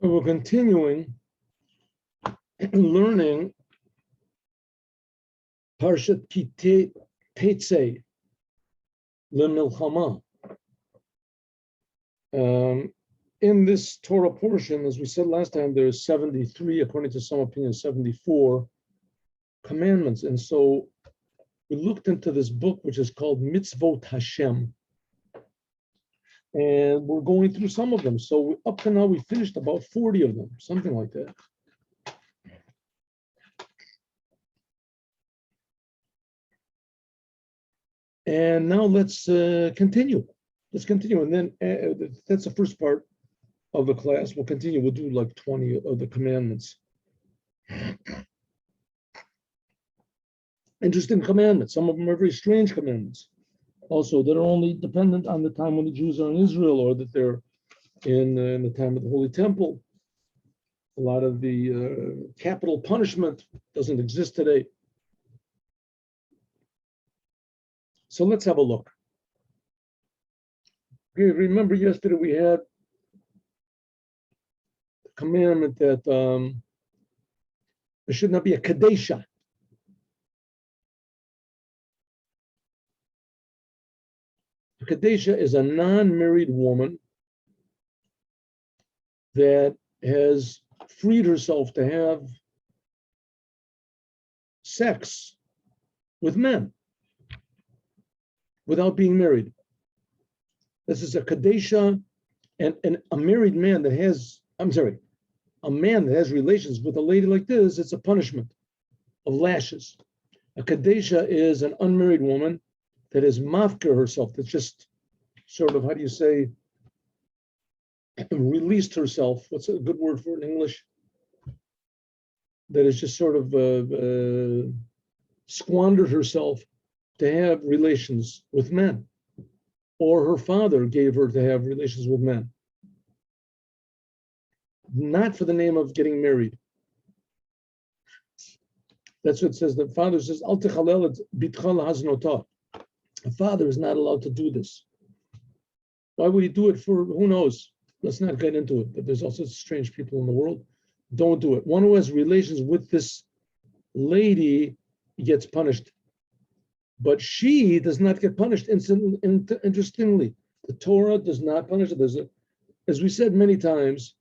And we're continuing learning Parshat Ki Tetzei LeMilchama. In this Torah portion, as we said last time, there's 73, according to some opinions, 74 commandments. And so we looked into this book, which is called Mitzvot Hashem. And we're going through some of them. So up to now, we finished about 40 of them, something like that. And now let's continue. Let's continue. And then that's the first part of the class. We'll continue. We'll do like 20 of the commandments. Interesting commandments. Some of them are very strange commandments. Also, that are only dependent on the time when the Jews are in Israel, or that they're in the time of the Holy Temple. A lot of the capital punishment doesn't exist today. So let's have a look. Okay, remember yesterday we had the commandment that there should not be a kadesha. A kadesha is a non-married woman that has freed herself to have sex with men without being married. This is a kadesha, and a married man that has, a man that has relations with a lady like this, it's a punishment of lashes. A kadesha is an unmarried woman that is mafker herself, that's just sort of, how do you say, released herself. What's a good word for it in English? That is just sort of squandered herself to have relations with men, or her father gave her to have relations with men, not for the name of getting married. That's what it says. The father says, "Al techalel et bitcha lahaznota." A father is not allowed to do this. Why would he do it for? Who knows? Let's not get into it. But there's also strange people in the world. Don't do it. One who has relations with this lady gets punished. But she does not get punished. Interestingly, the Torah does not punish it. As we said many times,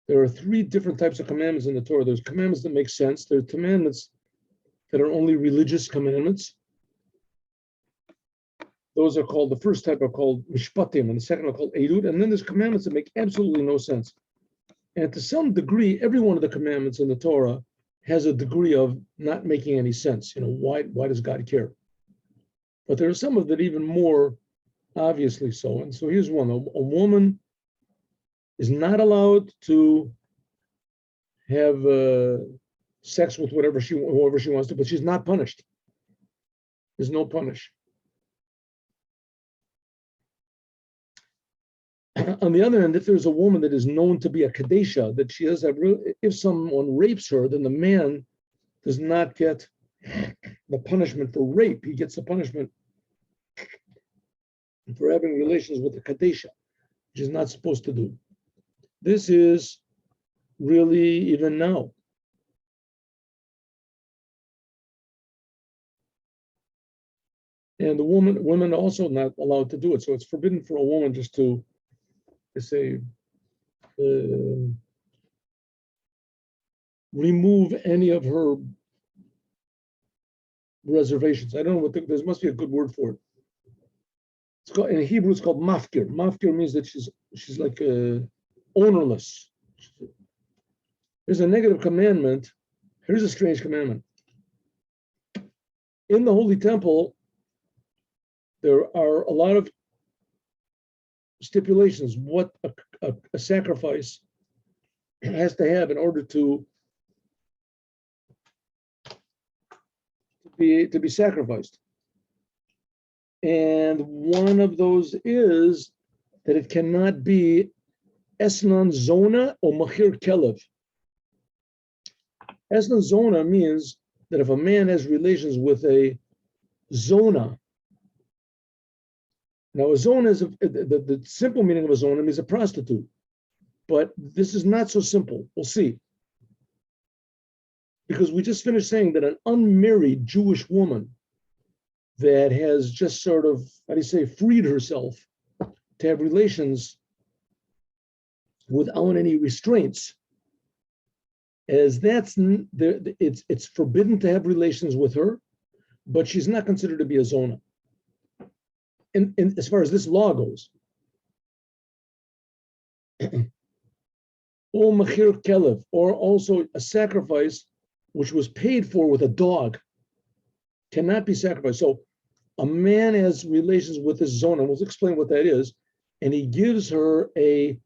there are 3 different types of commandments in the Torah. There's commandments that make sense. There are commandments that are only religious commandments. Those are called, the first type are called mishpatim, and the second are called edut. And then there's commandments that make absolutely no sense. And to some degree, every one of the commandments in the Torah has a degree of not making any sense. Why does God care? But there are some of that even more obviously so. And so here's one. A woman is not allowed to have sex with whoever she wants to, but she's not punished. There's no punish. On the other hand, if there's a woman that is known to be a kadesha, that she has if someone rapes her, then the man does not get the punishment for rape. He gets the punishment for having relations with a kadesha, which is not supposed to do. This is really even now. And the women are also not allowed to do it. So it's forbidden for a woman just to say, remove any of her reservations. I don't know what there must be a good word for it. It's called, in Hebrew, it's called mafkir. Mafkir means that she's like ownerless. There's a negative commandment. Here's a strange commandment. In the Holy Temple, there are a lot of stipulations what a sacrifice has to have in order to be sacrificed. And one of those is that it cannot be esnan zona or machir kelev. Esnan zona means that if a man has relations with a zona. Now, a zona is the simple meaning of a zona means a prostitute. But this is not so simple. We'll see. Because we just finished saying that an unmarried Jewish woman that has just sort of, how do you say, freed herself to have relations without any restraints, as it's forbidden to have relations with her, but she's not considered to be a zona. In as far as this law goes. Or machir kelev, or also a sacrifice which was paid for with a dog, cannot be sacrificed. So a man has relations with his zona, and we'll explain what that is, and he gives her a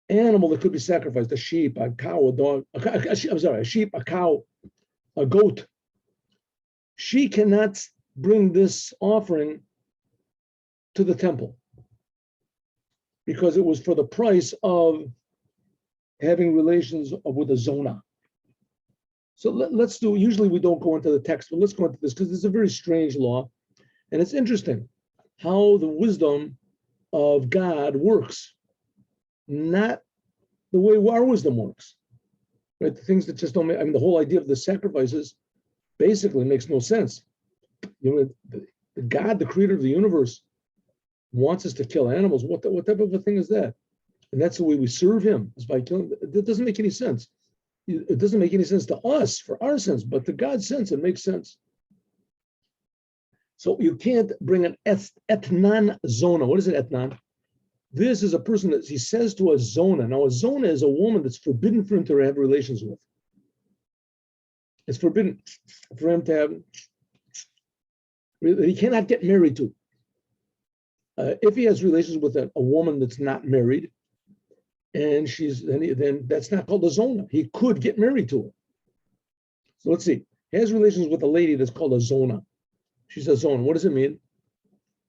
animal that could be sacrificed, a sheep, a cow, a dog, a sheep, a cow, a goat. She cannot bring this offering to the temple because it was for the price of having relations with a zona. So let's do, usually we don't go into the text, but let's go into this because it's a very strange law. And it's interesting how the wisdom of God works, not the way our wisdom works, right? The things that just don't make, I mean, the whole idea of the sacrifices basically makes no sense. You know, the God, the creator of the universe, wants us to kill animals. What type of a thing is that? And that's the way we serve him, is by killing. It doesn't make any sense. It doesn't make any sense to us for our sense, but to God's sense, it makes sense. So you can't bring an etnan zona. What is it, etnan? This is a person that he says to a zona. Now, a zona is a woman that's forbidden for him to have relations with. It's forbidden for him to have, he cannot get married to. If he has relations with a woman that's not married, and then that's not called a zona. He could get married to her. So let's see. He has relations with a lady that's called a zona. She's a zona. What does it mean?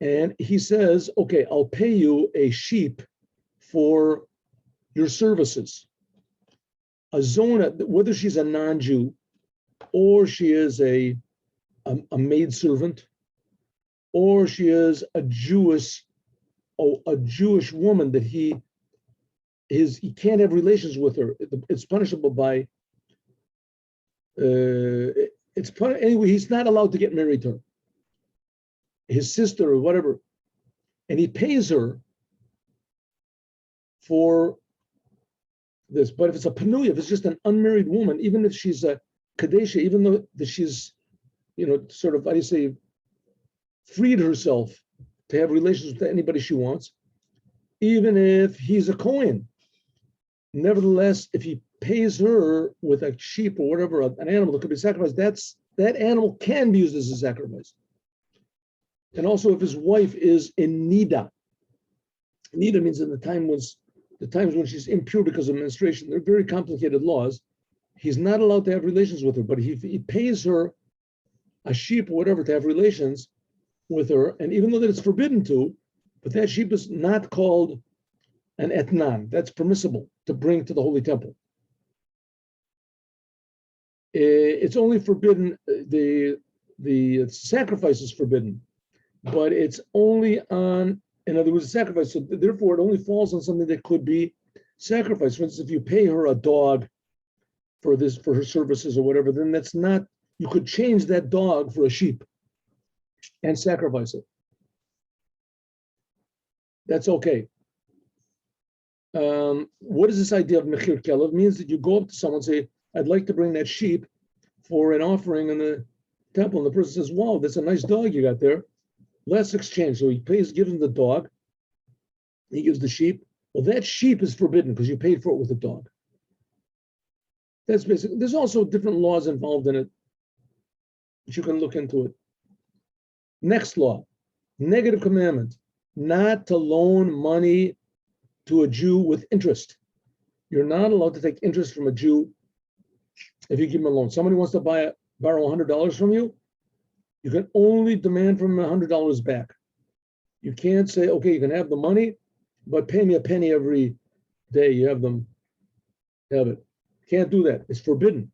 And he says, okay, I'll pay you a sheep for your services. A zona, whether she's a non-Jew or she is a maidservant, or she is a Jewish woman that he can't have relations with her. It's punishable by anyway, he's not allowed to get married to her. His sister or whatever. And he pays her for this. But if it's a panuya, if it's just an unmarried woman, even if she's a kadesha, even though she's, sort of, how do you say, freed herself to have relations with anybody she wants, even if he's a Kohen, nevertheless, if he pays her with a sheep or whatever, an animal that could be sacrificed, that animal can be used as a sacrifice. And also if his wife is in nida. Nida means in the times when she's impure because of menstruation. They're very complicated laws. He's not allowed to have relations with her, but he pays her a sheep or whatever to have relations with her. And even though that it's forbidden to, but that sheep is not called an etnan. That's permissible to bring to the Holy Temple. It's only forbidden, the sacrifice is forbidden, but it's only on, in other words, a sacrifice. So therefore, it only falls on something that could be sacrificed. For instance, if you pay her a dog for her services or whatever, then that's not, you could change that dog for a sheep and sacrifice it. That's okay. What is this idea of mechir kelev? It means that you go up to someone and say, I'd like to bring that sheep for an offering in the temple. And the person says, wow, that's a nice dog you got there. Let's exchange. So he gives him the dog. He gives the sheep. Well, that sheep is forbidden because you paid for it with a dog. That's basically, there's also different laws involved in it, but you can look into it. Next law, negative commandment, not to loan money to a Jew with interest. You're not allowed to take interest from a Jew if you give him a loan. Somebody wants to borrow $100 from you, you can only demand from him $100 back. You can't say, okay, you can have the money, but pay me a penny every day you have it. Can't do that. It's forbidden.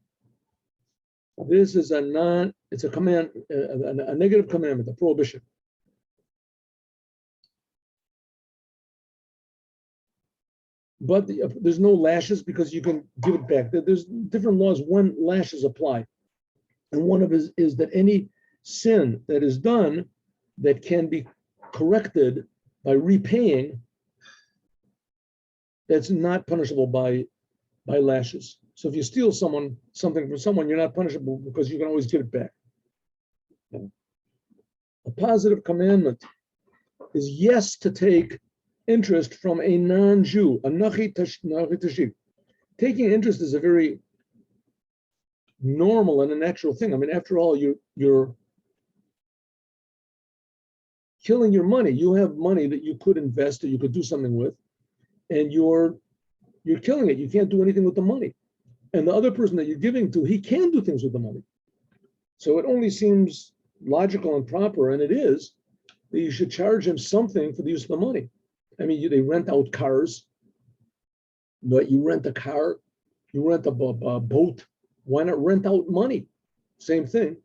This is it's a command, a negative commandment, a prohibition. but there's no lashes because you can give it back. There's different laws when lashes apply. And one of it is that any sin that is done that can be corrected by repaying, that's not punishable by lashes. So if you steal something from someone, you're not punishable because you can always give it back. A positive commandment is yes to take interest from a non-Jew, a nachi tashib. Taking interest is a very normal and a natural thing. I mean, after all, you're killing your money. You have money that you could invest or you could do something with, and you're killing it. You can't do anything with the money. And the other person that you're giving to, he can do things with the money. So it only seems logical and proper, and it is, that you should charge him something for the use of the money. I mean, they rent out cars, but you rent a car, you rent a boat. Why not rent out money? Same thing.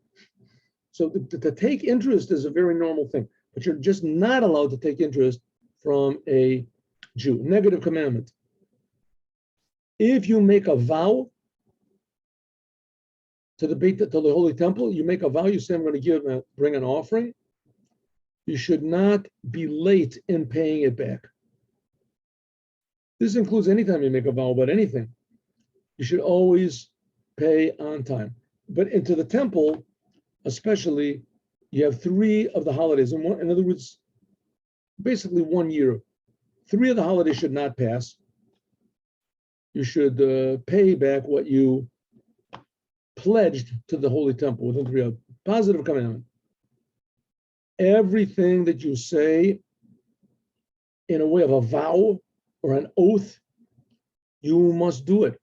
So to take interest is a very normal thing, but you're just not allowed to take interest from a Jew. Negative commandment. If you make a vow to the Holy Temple, you make a vow, you say, I'm going to bring an offering. You should not be late in paying it back. This includes anytime you make a vow about anything. You should always pay on time. But into the temple, especially, you have 3 of the holidays. In other words, basically 1 year. 3 of the holidays should not pass. You should pay back what you pledged to the Holy Temple within 3 of positive commandment. Everything that you say in a way of a vow or an oath, you must do it,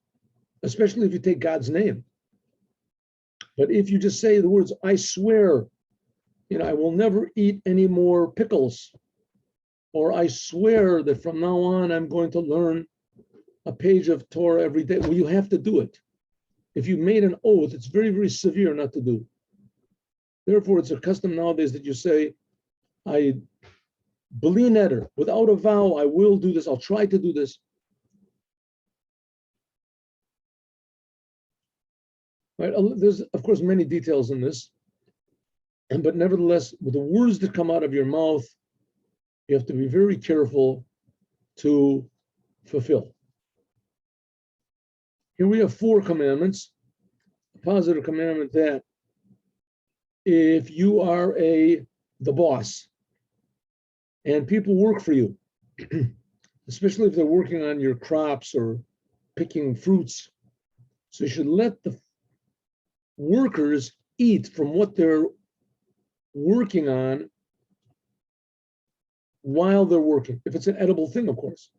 especially if you take God's name. But if you just say the words, I swear, I will never eat any more pickles, or I swear that from now on I'm going to learn a page of Torah every day, well, you have to do it. If you made an oath, it's very, very severe not to do. Therefore, it's a custom nowadays that you say, I bli neder, without a vow, I will do this, I'll try to do this. Right? There's, of course, many details in this, but nevertheless, with the words that come out of your mouth, you have to be very careful to fulfill. Here we have 4 commandments. A positive commandment that if you are the boss and people work for you, especially if they're working on your crops or picking fruits, so you should let the workers eat from what they're working on while they're working, if it's an edible thing, of course.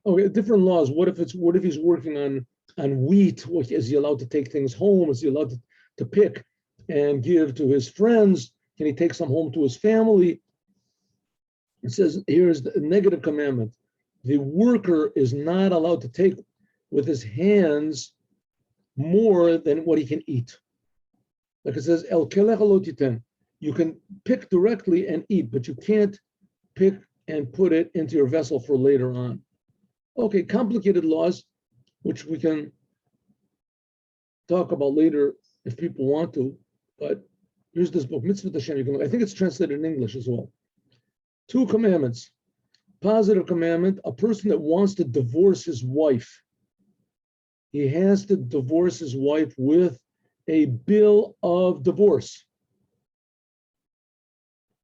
Okay, different laws. What if he's working on wheat? Is he allowed to take things home? Is he allowed to pick and give to his friends? Can he take some home to his family? It says here's the negative commandment. The worker is not allowed to take with his hands more than what he can eat. Like it says, El kelech lo titen. You can pick directly and eat, but you can't pick and put it into your vessel for later on. Okay, complicated laws, which we can talk about later if people want to, but here's this book, Mitzvot Hashem. I think it's translated in English as well. 2 commandments. Positive commandment, a person that wants to divorce his wife, he has to divorce his wife with a bill of divorce.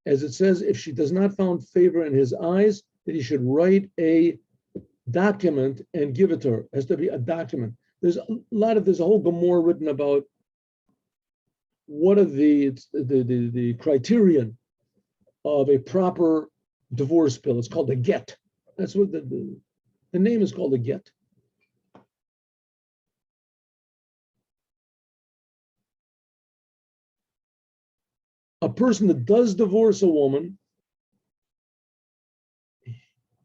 As it says, if she does not find favor in his eyes, that he should write a document and give it to her. It has to be a document. There's a whole Gemara written about what are the criterion of a proper divorce bill. It's called a get. That's what the name is called, a get. a person that does divorce a woman,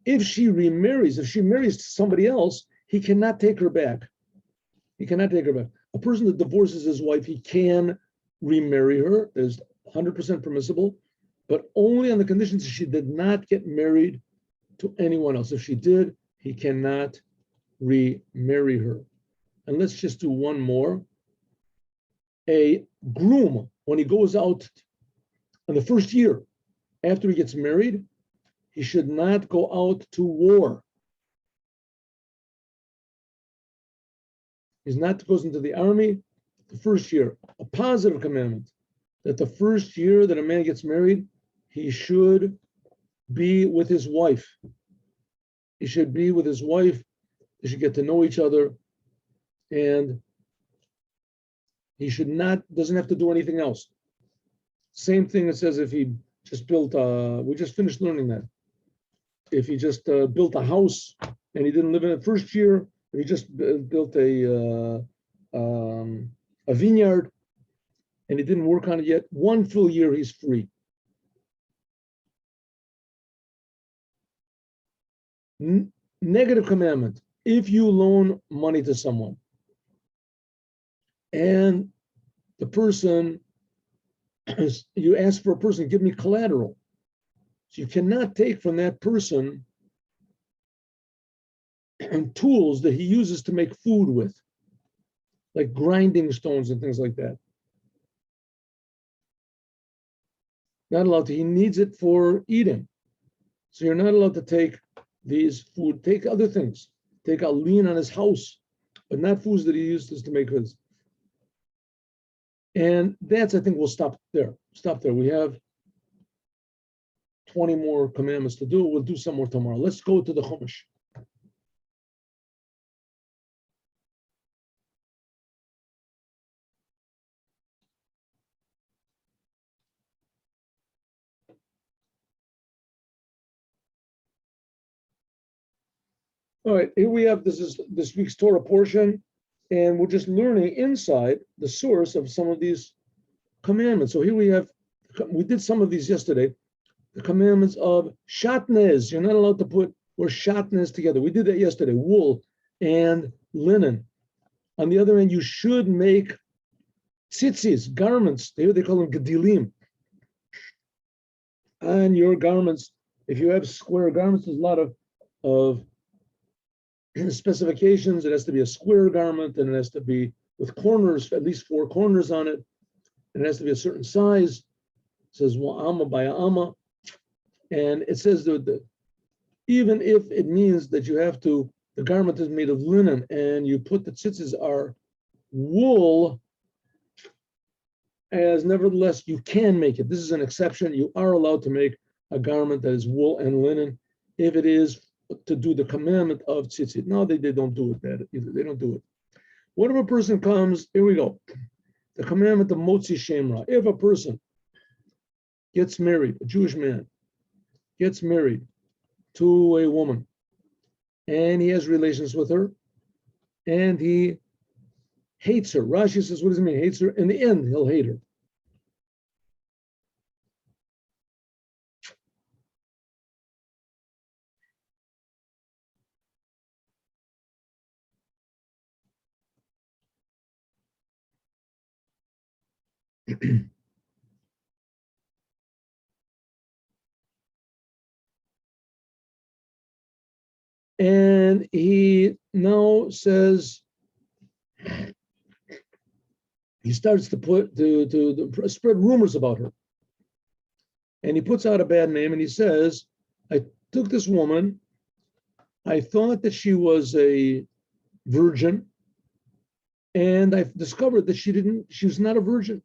if she remarries, if she marries somebody else, he cannot take her back. He cannot take her back. A person that divorces his wife, he can remarry her. Is 100% permissible, but only on the conditions she did not get married to anyone else. If she did, he cannot remarry her. And let's just do one more. A groom, when he goes out in the first year after he gets married, he should not go out to war. He's not goes into the army the first year. A positive commandment that the first year that a man gets married, he should be with his wife. He should be with his wife. They should get to know each other, and he doesn't have to do anything else. Same thing it says if he just built we just finished learning that. If he just built a house and he didn't live in it first year, if he just built a vineyard and he didn't work on it yet, one full year he's free. Negative commandment. If you loan money to someone and the person, you ask for a person, give me collateral. So you cannot take from that person tools that he uses to make food with, like grinding stones and things like that. Not allowed to. He needs it for eating. So you're not allowed to take these food, take other things. Take a lien on his house, but not foods that he uses to make his. And that's, I think we'll stop there. Stop there. We have 20 more commandments to do. We'll do some more tomorrow. Let's go to the Chumash. All right, here we have, this is this week's Torah portion, and we're just learning inside the source of some of these commandments. So here we did some of these yesterday. The commandments of shatnez. You're not allowed to put or shatnez together. We did that yesterday, wool and linen. On the other hand, you should make tzitzis, garments. They call them gedilim. On your garments, if you have square garments, there's a lot of specifications. It has to be a square garment, and it has to be with corners, at least 4 corners on it. And it has to be a certain size. It says wa'ama by amma. And it says that even if it means that you have to, the garment is made of linen and you put the tzitzis are wool, as nevertheless you can make it. This is an exception. You are allowed to make a garment that is wool and linen if it is to do the commandment of tzitzit. No, they don't do it that either. They don't do it. What if a person comes, here we go. The commandment of motzi shemra. If a person gets married, a Jewish man gets married to a woman, and he has relations with her, and he hates her. Rashi says, what does it mean, hates her? In the end, he'll hate her. And he now says, he starts to spread rumors about her. And he puts out a bad name, and he says, I took this woman, I thought that she was a virgin, and I discovered that she was not a virgin.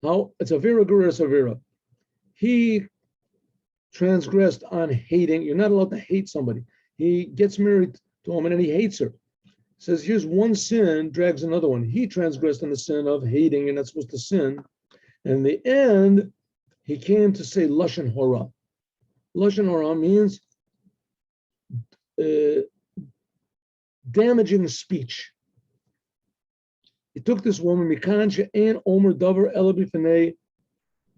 How? It's a vera gureres avera. He transgressed on hating. You're not allowed to hate somebody. He gets married to a woman and he hates her. Says, here's one sin drags another one. He transgressed in the sin of hating, and not supposed to sin. And in the end, he came to say lashon hora. Lashon hora means damaging speech. He took this woman, mikan she'en omer davar ela b'fnei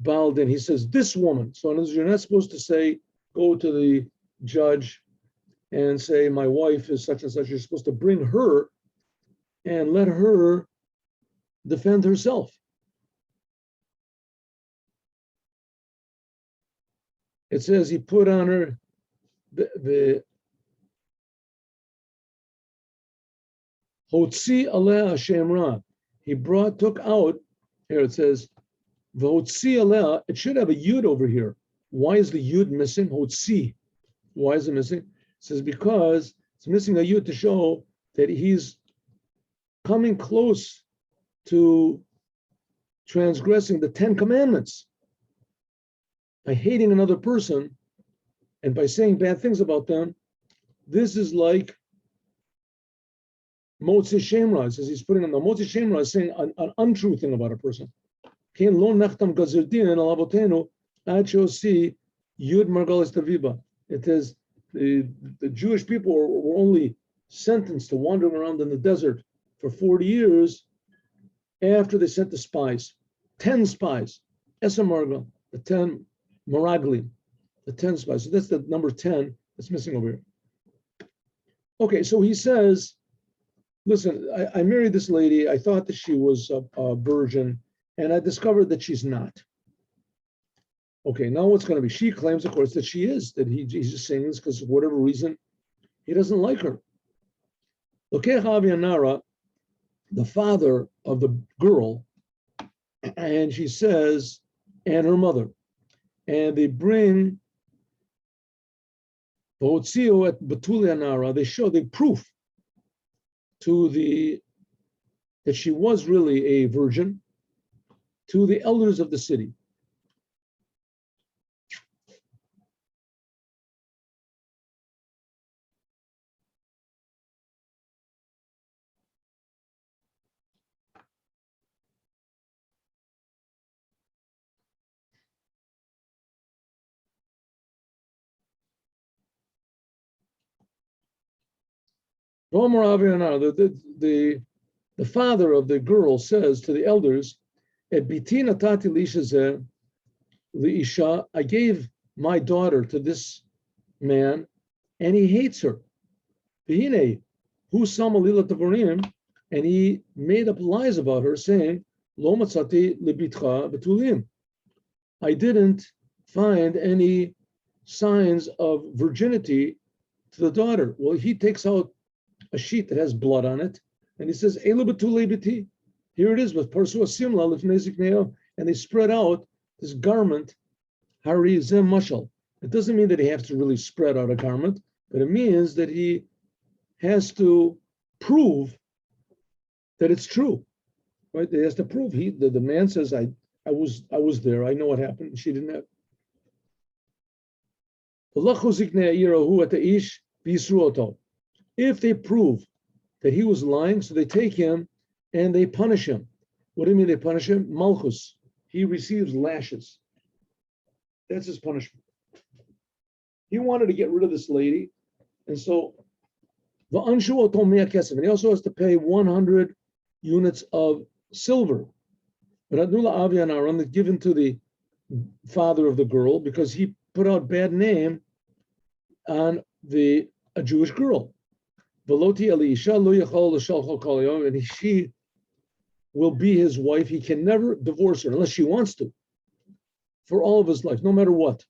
Baldin, he says, this woman. So in other words, you're not supposed to say, go to the judge and say, my wife is such and such. You're supposed to bring her and let her defend herself. It says he put on her the Hotzi aleh Hashem Ra. He took out, here it says, V'hotzi aleh, it should have a yud over here. Why is the yud missing? Hotzi. Why is it missing? It says because it's missing a yud to show that he's coming close to transgressing the 10 commandments by hating another person and by saying bad things about them. This is like Motzi Shemra. Says he's putting on the Motzi Shemra is saying an untrue thing about a person. It is the Jewish people were only sentenced to wandering around in the desert for 40 years after they sent the spies, 10 spies, Esamarga, the 10 Maragli, the 10 spies. So that's the number 10 that's missing over here. Okay, so he says, listen, I married this lady. I thought that she was a virgin, and I discovered that she's not. Okay, now what's going to be? She claims, of course, that she is, that he's just saying this because for whatever reason, he doesn't like her. Okay, Javianara, the father of the girl, and she says, and her mother, and they bring Botzio at Betulianara, they proof to that she was really a virgin to the elders of the city. The father of the girl says to the elders, I gave my daughter to this man, and he hates her. And he made up lies about her, saying, I didn't find any signs of virginity to the daughter. Well, he takes out a sheet that has blood on it, and he says, here it is with Parsua Simla, and they spread out this garment, Hari Zem Mashal. It doesn't mean that he has to really spread out a garment, but it means that he has to prove that it's true. Right? He has to prove the man says, I was there, I know what happened, she didn't have. If they prove that he was lying, so they take him and they punish him. What do you mean they punish him? Malchus. He receives lashes. That's his punishment. He wanted to get rid of this lady, and so the anshu otomia kesef, and he also has to pay 100 units of silver. But Adnula Avian Aaron is given to the father of the girl because he put out bad name on a Jewish girl. And she will be his wife. He can never divorce her unless she wants to, for all of his life, no matter what.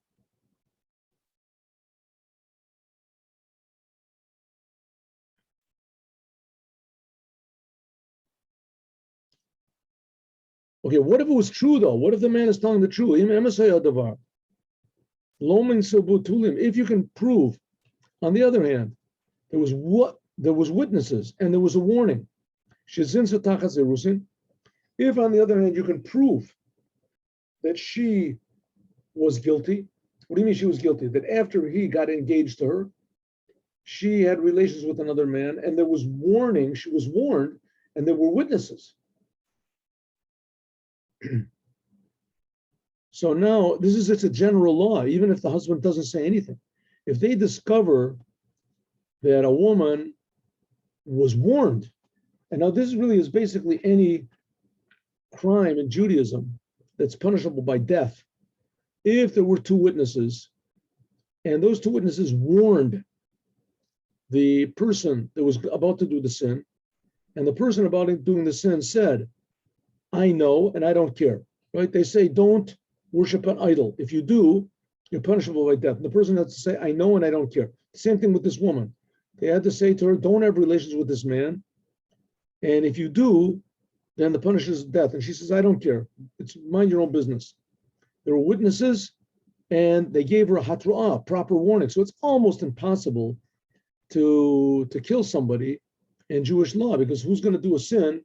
Okay, what if it was true though? What if the man is telling the truth? If you can prove, on the other hand, there was witnesses and there was a warning. If on the other hand you can prove that she was guilty, what do you mean she was guilty? That after he got engaged to her, she had relations with another man, and there was warning, she was warned, and there were witnesses. So now it's a general law, even if the husband doesn't say anything. If they discover that a woman was warned, and now this really is basically any crime in Judaism that's punishable by death if there were two witnesses, and those two witnesses warned the person that was about to do the sin, and the person about doing the sin said, I know and I don't care, right? They say, don't worship an idol. If you do, you're punishable by death. And the person has to say, I know and I don't care. Same thing with this woman. They had to say to her, don't have relations with this man. And if you do, then the punishment is death. And she says, I don't care. It's mind your own business. There were witnesses, and they gave her a hatra'ah, proper warning. So it's almost impossible to kill somebody in Jewish law, because who's going to do a sin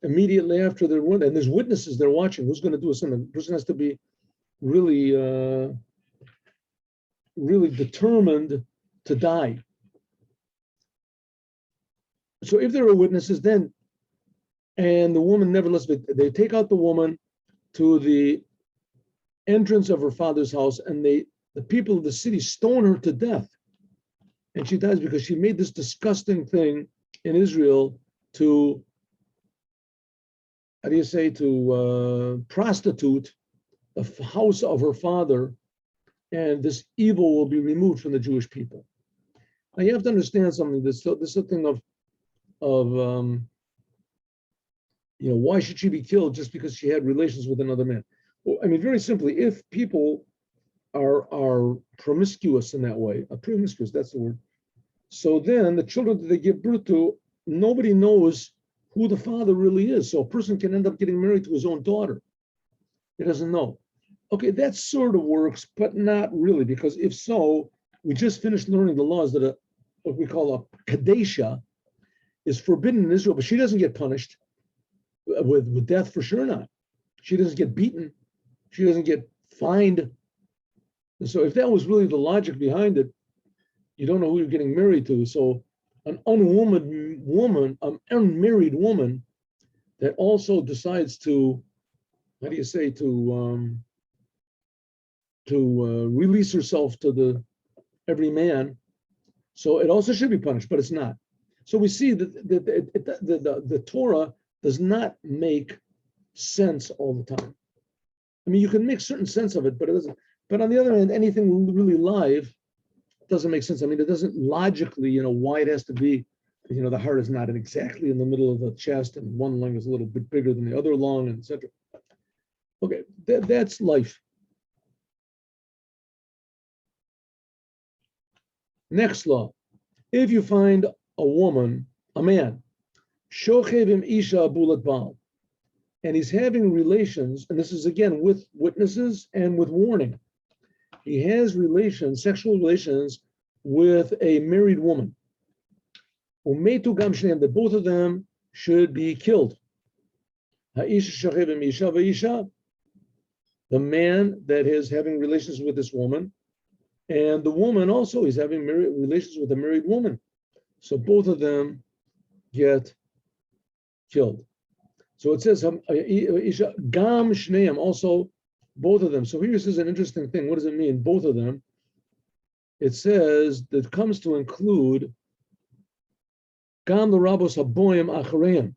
immediately after they're warned? And there's witnesses they're watching. Who's going to do a sin? The person has to be really, really determined to die. So if there are witnesses, then, and the woman nevertheless, they take out the woman to the entrance of her father's house, and the people of the city stone her to death. And she dies because she made this disgusting thing in Israel to, how do you say, to prostitute the house of her father, and this evil will be removed from the Jewish people. Now you have to understand something. This is a thing of why should she be killed just because she had relations with another man? Well, I mean, very simply, if people are promiscuous in that way, promiscuous, that's the word. So then the children that they give birth to, nobody knows who the father really is. So a person can end up getting married to his own daughter. He doesn't know. Okay, that sort of works, but not really, because if so, we just finished learning the laws that what we call a kadesha is forbidden in Israel, but she doesn't get punished with death, for sure not. She doesn't get beaten. She doesn't get fined. And so if that was really the logic behind it, you don't know who you're getting married to. So an unmarried woman that also decides to, how do you say, to release herself to every man. So it also should be punished, but it's not. So we see that the Torah does not make sense all the time. I mean, you can make certain sense of it, but it doesn't. But on the other hand, anything really live doesn't make sense. I mean, it doesn't logically, why it has to be, the heart is not exactly in the middle of the chest, and one lung is a little bit bigger than the other lung, and etc. Okay, that's life. Next law: if you find a man, shochevim isha bulat bal, and he's having relations, and this is again with witnesses and with warning. He has sexual relations with a married woman. Umetu gam shneim, that both of them should be killed. Ha'isha shochevim isha v'isha, the man that is having relations with this woman, and the woman also is having relations with a married woman. So both of them get killed. So it says, gam shneim, also both of them. So here this is an interesting thing. What does it mean, both of them? It says that comes to include gam l'rabos haboim achareim.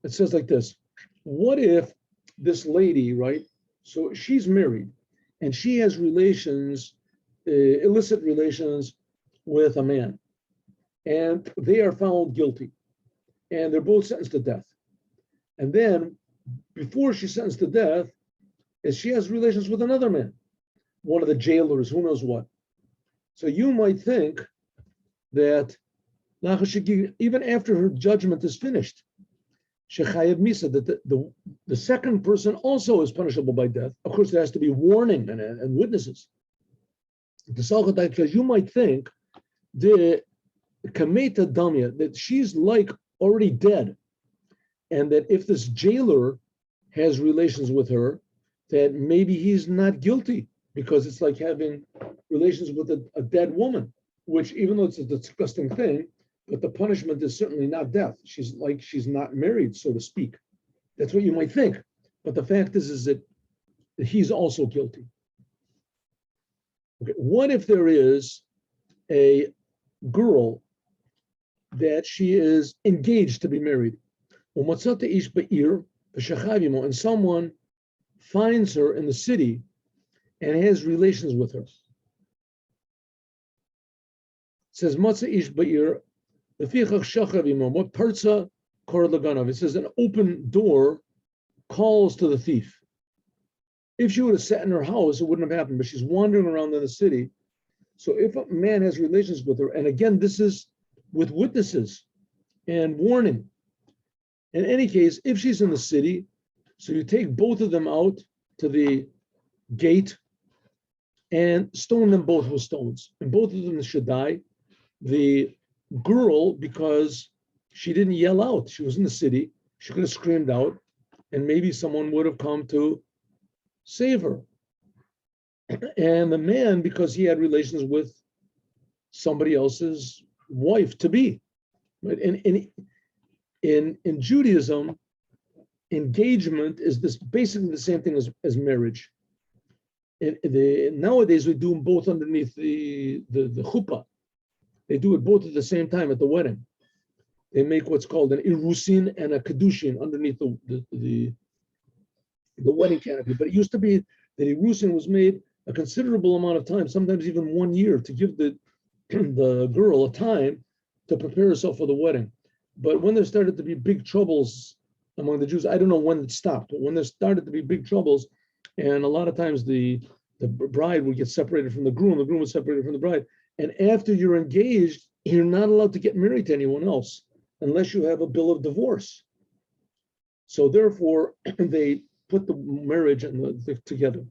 It says like this: what if this lady, right? So she's married, and she has relations, illicit relations with a man, and they are found guilty, and they're both sentenced to death. And then, before she's sentenced to death, she has relations with another man, one of the jailers, who knows what. So you might think that even after her judgment is finished, shechayev misa, that the second person also is punishable by death. Of course, there has to be warning and witnesses. Because you might think the kameta damya, that she's like already dead, and that if this jailer has relations with her, that maybe he's not guilty, because it's like having relations with a dead woman, which, even though it's a disgusting thing, but the punishment is certainly not death. She's not married, so to speak. That's what you might think. But the fact is that he's also guilty. Okay, what if there is a girl that she is engaged to be married, and someone finds her in the city and has relations with her. It says, Matzah ish ba'ir, lefichach shachav imam, what parza kor laganav. It says an open door calls to the thief. If she would have sat in her house, it wouldn't have happened, but she's wandering around in the city. So if a man has relations with her, and again, this is with witnesses and warning. In any case, if she's in the city, so you take both of them out to the gate and stone them both with stones, and both of them should die. The girl, because she didn't yell out, she was in the city, she could have screamed out, and maybe someone would have come to save her. And the man, because he had relations with somebody else's wife to be. Right? In Judaism, engagement is this basically the same thing as marriage. Nowadays we do them both underneath the chuppah. They do it both at the same time at the wedding. They make what's called an irusin and a kedushin underneath the wedding canopy. But it used to be that irusin was made a considerable amount of time, sometimes even 1 year, to give the girl a time to prepare herself for the wedding. But when there started to be big troubles among the Jews, I don't know when it stopped, but when there started to be big troubles, and a lot of times the bride would get separated from the groom was separated from the bride. And after you're engaged, you're not allowed to get married to anyone else unless you have a bill of divorce. So therefore, they put the marriage and together.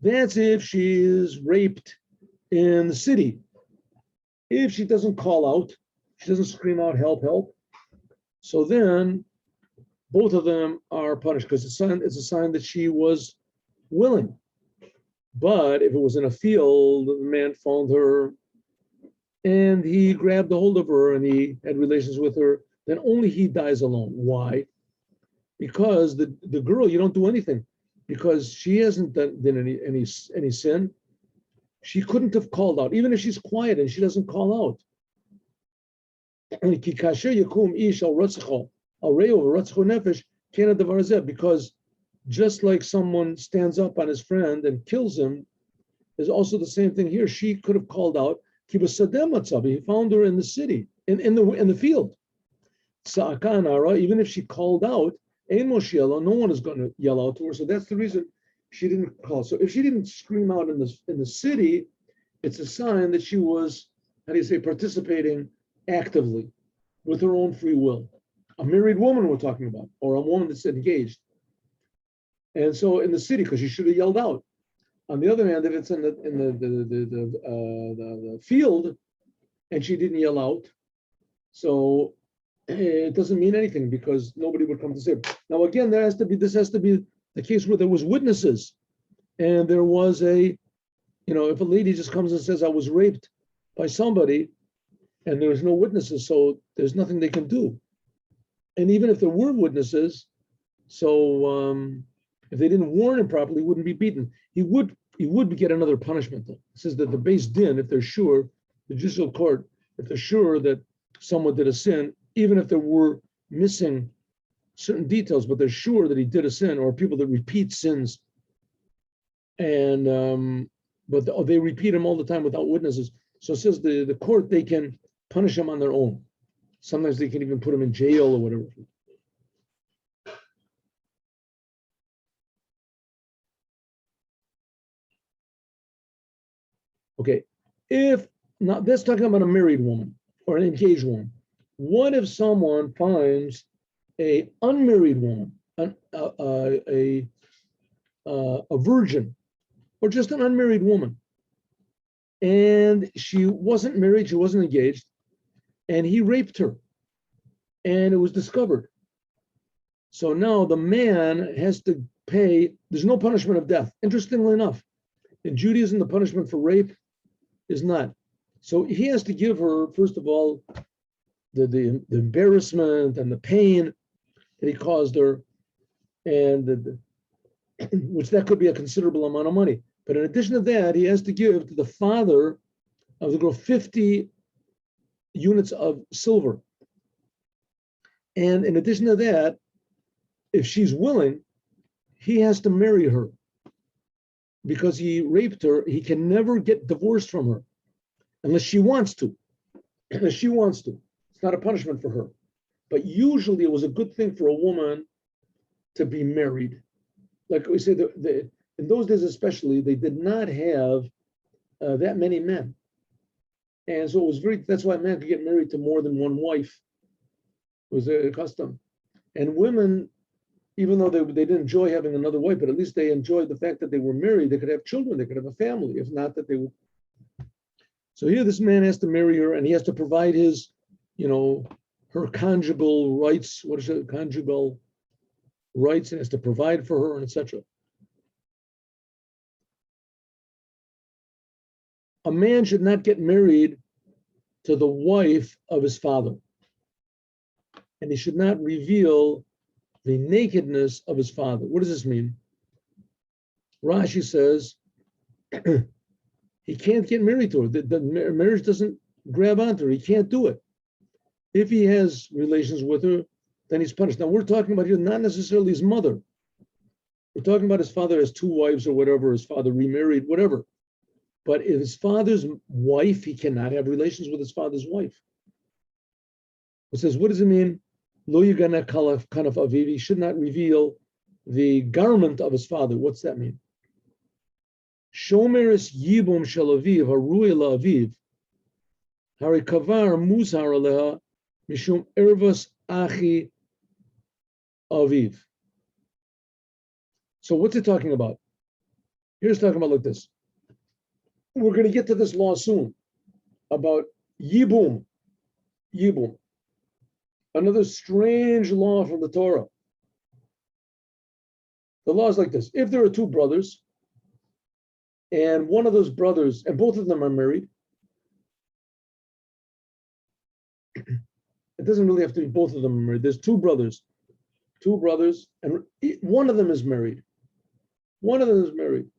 That's if she is raped in the city. If she doesn't call out, she doesn't scream out, help, help. So then both of them are punished because it's a sign that she was willing. But if it was in a field, the man found her and he grabbed a hold of her and he had relations with her, then only he dies alone. Why? Because the girl, you don't do anything. Because she hasn't done any sin, she couldn't have called out, even if she's quiet and she doesn't call out. Because just like someone stands up on his friend and kills him, is also the same thing here. She could have called out. He found her in the city, in the field. Even if she called out, no one is going to yell out to her. So that's the reason she didn't call. So if she didn't scream out in the city, it's a sign that she was, participating actively with her own free will. A married woman we're talking about, or a woman that's engaged. And so in the city, because she should have yelled out. On the other hand, if it's in the field and she didn't yell out, so it doesn't mean anything because nobody would come to save her. Now again, this has to be the case where there was witnesses, and there was if a lady just comes and says I was raped by somebody, and there's no witnesses, so there's nothing they can do. And even if there were witnesses, so if they didn't warn him properly, he wouldn't be beaten. He would get another punishment though. It says that the Beis Din, if they're sure, the judicial court, if they're sure that someone did a sin, even if there were missing certain details, but they're sure that he did a sin, or people that repeat sins, and but they repeat them all the time without witnesses. So it says the court, they can punish them on their own. Sometimes they can even put them in jail or whatever. Okay, if not, that's talking about a married woman or an engaged woman. What if someone finds a unmarried woman, a virgin, or just an unmarried woman, and she wasn't married, she wasn't engaged, and he raped her, and it was discovered. So now the man has to pay. There's no punishment of death. Interestingly enough, in Judaism, the punishment for rape is not. So he has to give her, first of all, the embarrassment and the pain that he caused her, and which that could be a considerable amount of money. But in addition to that, he has to give to the father of the girl 50 units of silver. And in addition to that, if she's willing, he has to marry her. Because he raped her, he can never get divorced from her unless she wants to. Unless she wants to. It's not a punishment for her. But usually it was a good thing for a woman to be married. Like we say, in those days especially, they did not have that many men. And so it was that's why a man could get married to more than one wife. It was a custom. And women, even though they didn't enjoy having another wife, but at least they enjoyed the fact that they were married. They could have children, they could have a family, if not that they would. So here this man has to marry her and he has to provide his, her conjugal rights. What is it? Conjugal rights, and has to provide for her, and etc. A man should not get married to the wife of his father. And he should not reveal the nakedness of his father. What does this mean? Rashi says he can't get married to her. The marriage doesn't grab onto her. He can't do it. If he has relations with her, then he's punished. Now we're talking about here not necessarily his mother. We're talking about his father has two wives or whatever, his father remarried, whatever. But if his father's wife, he cannot have relations with his father's wife. It says, what does it mean? Lo yigana kanaf aviv. He should not reveal the garment of his father. What's that mean? Shomeris yibum shel aviv harui la aviv hari kavar muzhar aleha mishum ervas achi aviv. So what's it talking about? Here's talking about like this. We're going to get to this law soon about yibum. Yibum. Another strange law from the Torah. The law is like this. If there are two brothers, and one of those brothers, and both of them are married, it doesn't really have to be both of them are married. There's two brothers, and one of them is married. One of them is married.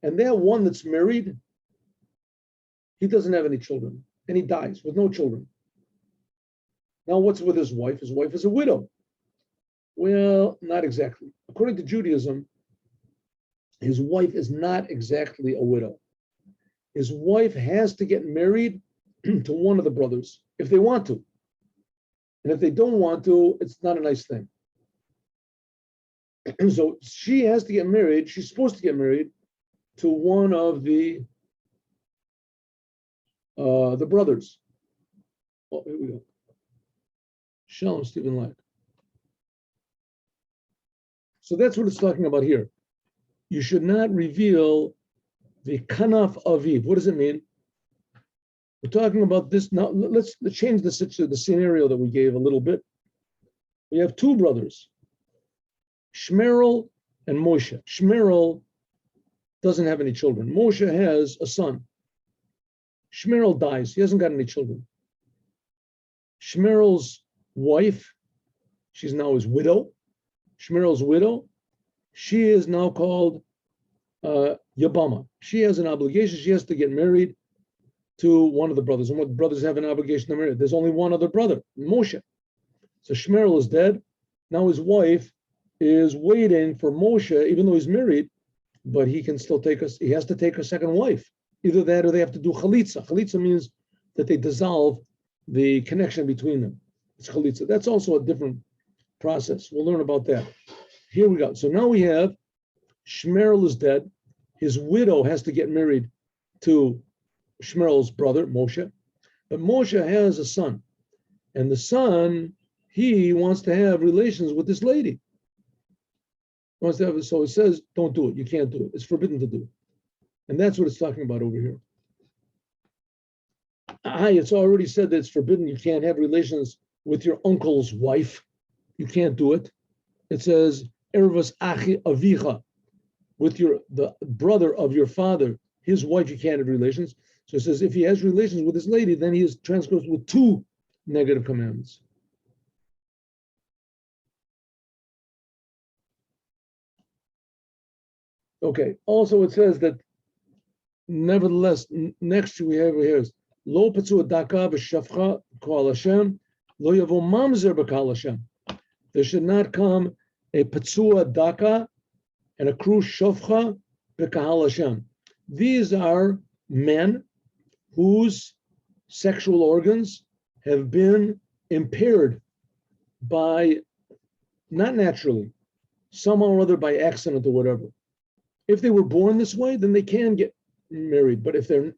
And that one that's married, he doesn't have any children, and he dies with no children. Now, what's with his wife? His wife is a widow. Well, not exactly. According to Judaism, his wife is not exactly a widow. His wife has to get married to one of the brothers if they want to. And if they don't want to, it's not a nice thing. So she has to get married. She's supposed to get married to one of the brothers. Oh, here we go. Shalom, Stephen Lack. So that's what it's talking about here. You should not reveal the kanaf aviv. What does it mean? We're talking about this now. Let's change the scenario that we gave a little bit. We have two brothers, Shmerel and Moshe. Shmerel doesn't have any children. Moshe has a son. Shmerel dies. He hasn't got any children. Shmerel's wife, she's now his widow. Shmerel's widow, she is now called Yabama. She has an obligation. She has to get married to one of the brothers. And what brothers have an obligation to marry? There's only one other brother, Moshe. So Shmerel is dead. Now his wife is waiting for Moshe, even though he's married, but he can still he has to take a second wife. Either that or they have to do chalitza. Chalitza means that they dissolve the connection between them. It's chalitza. That's also a different process. We'll learn about that. Here we go. So now we have Shmerel is dead. His widow has to get married to Shmerel's brother, Moshe. But Moshe has a son. And the son, he wants to have relations with this lady. So it says, don't do it. You can't do it. It's forbidden to do. And that's what it's talking about over here. It's already said that it's forbidden. You can't have relations with your uncle's wife. You can't do it. It says, Ervas achi avicha, with the brother of your father, his wife, you can't have relations. So it says, if he has relations with this lady, then he is transgressed with two negative commandments. Okay. Also, it says that, nevertheless, next we have here is Lo Petzu Daka b'Shafcha Kol Hashem Lo yavo mamzer b'kahal Hashem. There should not come a patsua daka and a kru shofcha b'kahal Hashem. These are men whose sexual organs have been impaired by, not naturally, somehow or other by accident or whatever. If they were born this way, then they can get married. But if it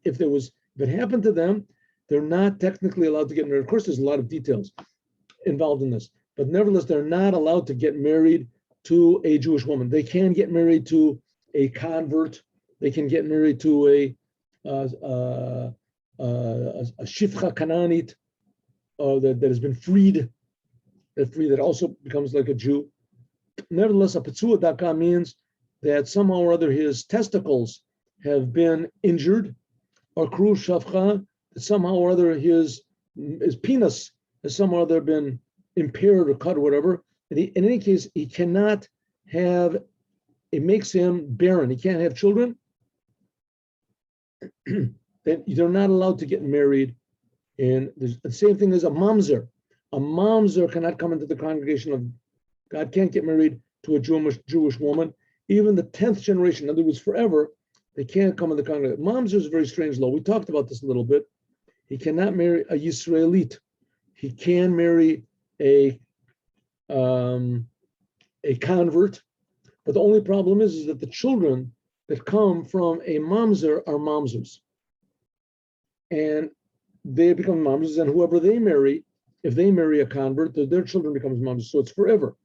happened to them, they're not technically allowed to get married. Of course, there's a lot of details involved in this, but nevertheless, they're not allowed to get married to a Jewish woman. They can get married to a convert. They can get married to a shifcha Canaanite that has been freed, that also becomes like a Jew. Nevertheless, a Petzua Daka means that somehow or other his testicles have been injured, or Kru Shavcha, that somehow or other his penis has somehow or other been impaired or cut or whatever. And in any case, he cannot have, it makes him barren. He can't have children. Then they're not allowed to get married. And the same thing as a mamzer. A mamzer cannot come into the congregation of God, can't get married to a Jewish woman. Even the 10th generation, in other words, forever, they can't come in the congregation. Mamzer is a very strange law. We talked about this a little bit. He cannot marry a Yisraelite. He can marry a convert. But the only problem is that the children that come from a mamzer are mamzers. And they become mamzers, and whoever they marry, if they marry a convert, their children becomes mamzers. So it's forever.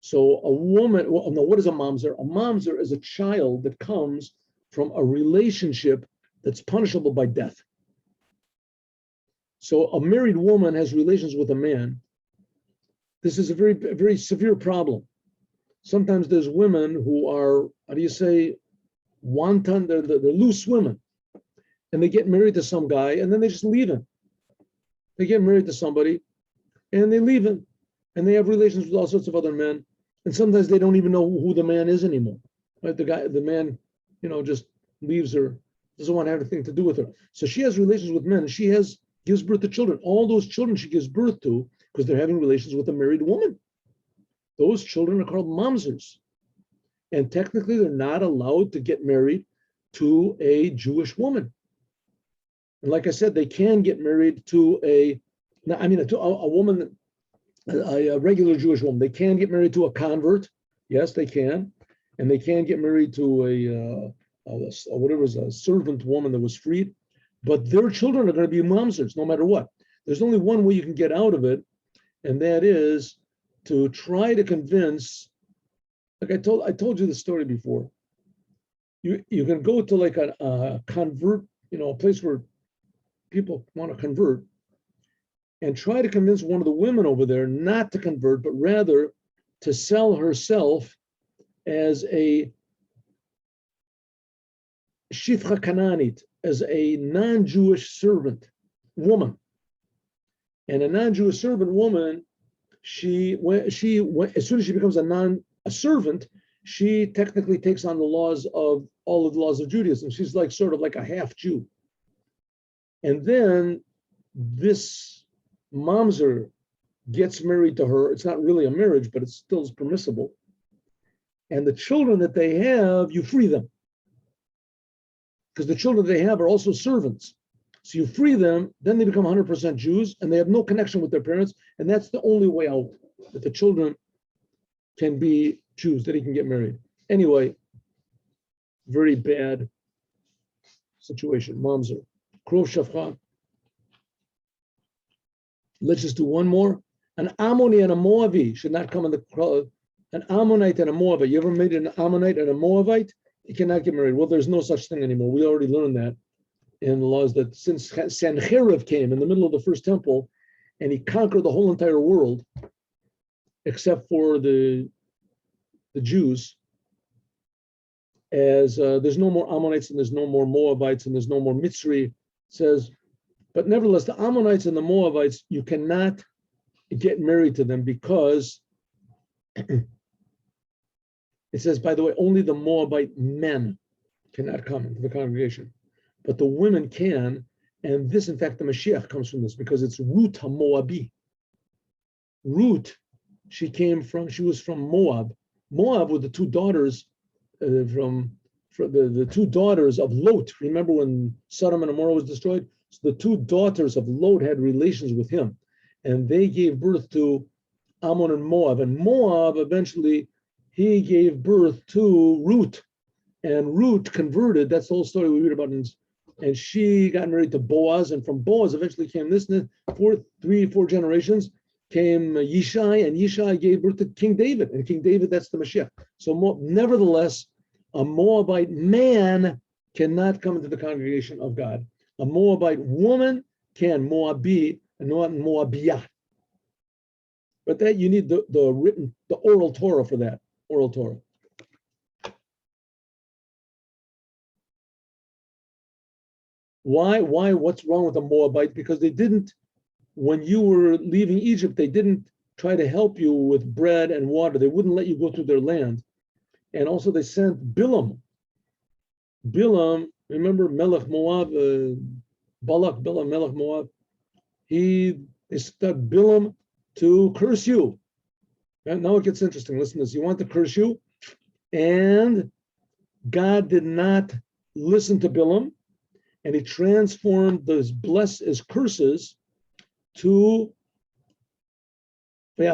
So a woman, well, no, what is a mamzer? A mamzer is a child that comes from a relationship that's punishable by death. So a married woman has relations with a man. This is a very, very severe problem. Sometimes there's women who are, how do you say, wanton, they're loose women. And they get married to some guy and then they just leave him. They get married to somebody and they leave him. And they have relations with all sorts of other men. And sometimes they don't even know who the man is anymore. Right? The man, just leaves her, doesn't want to have anything to do with her. So she has relations with men. She gives birth to children. All those children she gives birth to, because they're having relations with a married woman. Those children are called mamzers. And technically they're not allowed to get married to a Jewish woman. And like I said, they can get married to a woman, a regular Jewish woman. They can get married to a convert. Yes, they can. And they can get married to a servant woman that was freed. But their children are going to be mamzers no matter what. There's only one way you can get out of it, and that is to try to convince, like I told you the story before. You can go to like a convert, a place where people want to convert, and try to convince one of the women over there not to convert, but rather to sell herself as a shifcha Canaanite, as a non-Jewish servant woman. And a non-Jewish servant woman, as soon as she becomes a servant, she technically takes on all of the laws of Judaism. She's sort of like a half Jew. And then this mamzer gets married to her. It's not really a marriage, but it still is permissible. And the children that they have, you free them. Because the children they have are also servants. So you free them, then they become 100% Jews, and they have no connection with their parents, and that's the only way out, that the children can be Jews, that he can get married. Anyway, very bad situation. Mamzer. Krov Shafcha. Let's just do one more. An Ammoni and a Moabite should not come in the, an Ammonite and a Moabite. You ever made an Ammonite and a Moabite? You cannot get married. Well, there's no such thing anymore. We already learned that in the laws, that since Sancheriv came in the middle of the first temple and he conquered the whole entire world, except for the Jews, as there's no more Ammonites and there's no more Moabites and there's no more Mitzri, says, but nevertheless, the Ammonites and the Moabites, you cannot get married to them because it says, by the way, only the Moabite men cannot come into the congregation, but the women can, And this, in fact, the Mashiach comes from this because it's Ruth HaMoabi. Ruth, she was from Moab. Moab were the two daughters from the two daughters of Lot. Remember when Sodom and Gomorrah was destroyed? So the two daughters of Lot had relations with him, and they gave birth to Ammon and Moab. And Moab eventually, he gave birth to Ruth, and Ruth converted. That's the whole story we read about. And she got married to Boaz, and from Boaz eventually came this. And 4 generations came Yishai, and Yishai gave birth to King David. And King David, that's the Mashiach. So nevertheless, a Moabite man cannot come into the congregation of God. A Moabite woman can, Moabi, and not Moabiyah. But that you need the oral Torah for that, oral Torah. Why? What's wrong with a Moabite? Because they didn't, when you were leaving Egypt, they didn't try to help you with bread and water. They wouldn't let you go through their land. And also they sent Bilam. Bilam, remember Melech Moab, Balaam, Melech Moab? They sent Bilam to curse you. And now it gets interesting. Listen to this. You want to curse you? And God did not listen to Bilam, and he transformed those his curses to and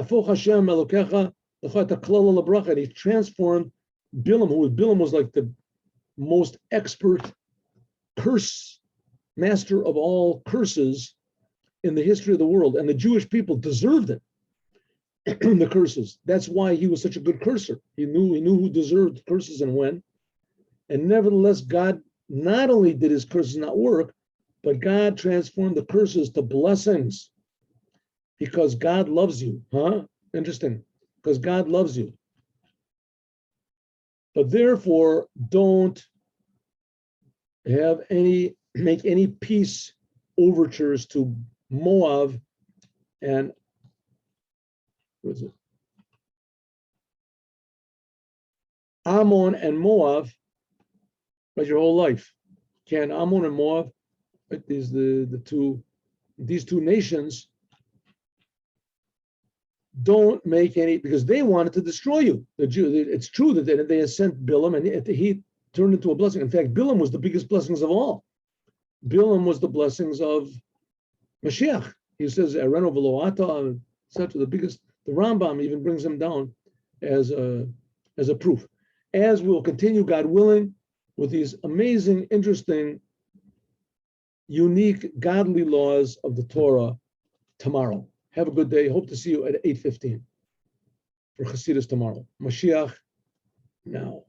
he transformed Bilam was like the most expert curse master of all curses in the history of the world, and the Jewish people deserved it. The curses. That's why he was such a good curser. He knew who deserved curses and when. And nevertheless, God not only did his curses not work, but God transformed the curses to blessings because God loves you. Huh? Interesting. Because God loves you. But therefore, don't make any peace overtures to Moab and what is it? Ammon and Moab, like your whole life. Can Ammon and Moab, like these two nations, don't make any, because they wanted to destroy you. The Jew, it's true that they sent Bilam, and he turned into a blessing. In fact, Bilam was the biggest blessings of all. Bilam was the blessings of Mashiach. He says, Areno Veloata, etc. The biggest. The Rambam even brings them down as a proof. As we'll continue, God willing, with these amazing, interesting, unique, godly laws of the Torah tomorrow. Have a good day. Hope to see you at 8:15 for Chassidus tomorrow. Mashiach now.